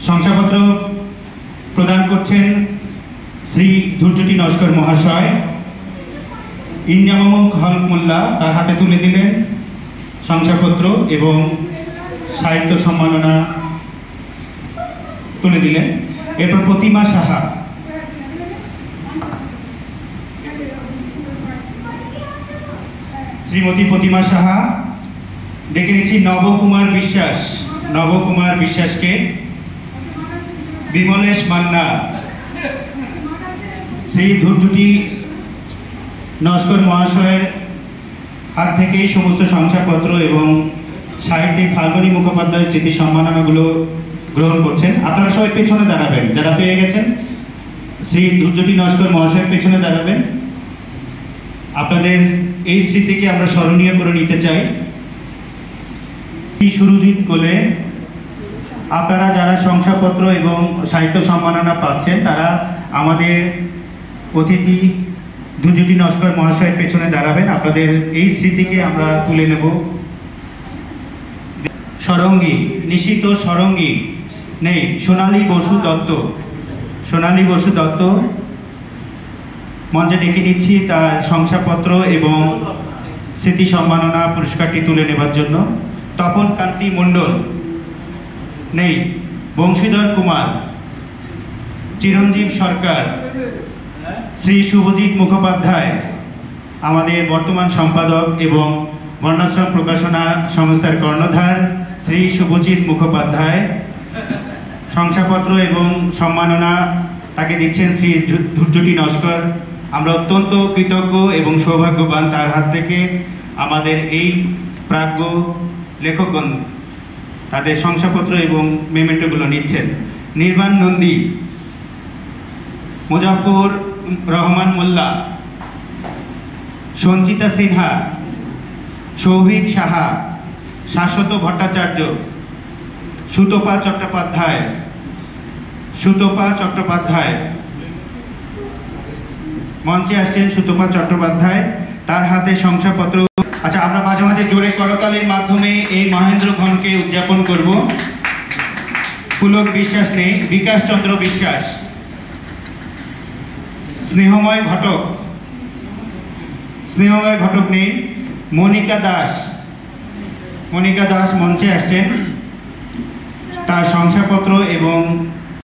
শংসাপত্র প্রদান করছেন শ্রী ধৈর্যটি নস্কর মহাশয়। ইনজামাম হক মোল্লা তার হাতে তুলে দিলেন শংসাপত্র এবং সাহিত্য সম্মাননা তুলে দিলেন। এরপর প্রতিমা সাহা, শ্রীমতী প্রতিমা সাহা। ডেকে নিচ্ছি নবকুমার বিশ্বাস, নবকুমার বিশ্বাসকে। বিমলেশ মান্না, শ্রী ধৈর্যটি নস্কর মহাশয়ের হাত থেকেই সমস্ত শংসাপত্র এবং সাহিত্যিক ফাল্গুনী মুখোপাধ্যায় স্মৃতি সম্মাননাগুলো গ্রহণ করছেন। আপনারা সবাই পেছনে দাঁড়াবেন, যারা পেয়ে গেছেন শ্রী ধৈর্যটি নস্কর মহাশয়ের পেছনে দাঁড়াবেন। আপনাদের এই স্মৃতিকে আমরা স্মরণীয় করে নিতে চাই। সুরজিৎ কোলে, আপনারা যারা শংসাপত্র এবং সাহিত্য সম্মাননা পাচ্ছেন তারা আমাদের অতিথি ধৈর্যটি নস্কর মহাশয়ের পেছনে দাঁড়াবেন। আপনাদের এই স্মৃতিকে আমরা তুলে নেব। সরঙ্গী, নিশিত সরঙ্গী নেই, সোনালী বসু দত্ত, সোনালী বসু দত্ত মঞ্চে ডেকে নিচ্ছি তার শংসাপত্র এবং স্মৃতি সম্মাননা পুরস্কারটি তুলে নেবার জন্য। তপন কান্তি মণ্ডল নেই, বংশীধর কুমার, চিরঞ্জীব সরকার, শ্রী শুভজিৎ মুখোপাধ্যায় আমাদের বর্তমান সম্পাদক এবং বর্ণাশ্রম প্রকাশনা সংস্থার কর্ণধার শ্রী শুভজিৎ মুখোপাধ্যায়। শংসাপত্র এবং সম্মাননা তাকে দিচ্ছেন শ্রী ধৈর্যটি নস্কর। আমরা অত্যন্ত কৃতজ্ঞ এবং সৌভাগ্যবান তার হাত থেকে আমাদের এই প্রাজ্ঞ লেখকগণ তাদের শংসাপত্র এবং মেমেন্টোগুলো নিচ্ছেন। নির্বাণ নন্দী, মুজাফর রহমান মোল্লা, সঞ্চিতা সিনহা, সৌভিক সাহা, শাশ্বত ভট্টাচার্য, সুতপা চট্টোপাধ্যায়, সুতপা চট্টোপাধ্যায় মঞ্চে আসছেন সুতপা চট্টোপাধ্যায়, তার হাতে শংসাপত্র। আচ্ছা, আমরা মাঝে মাঝে জোরে করতালির মাধ্যমে এই মহেন্দ্রক্ষণকে উদযাপন করব। পুলক বিশ্বাস নেই, বিকাশ চন্দ্র বিশ্বাস, স্নেহময় ঘটক, স্নেহময় ঘটক নেই। মনিকা দাস, মনিকা দাস মঞ্চে আসছেন, তার শংসাপত্র এবং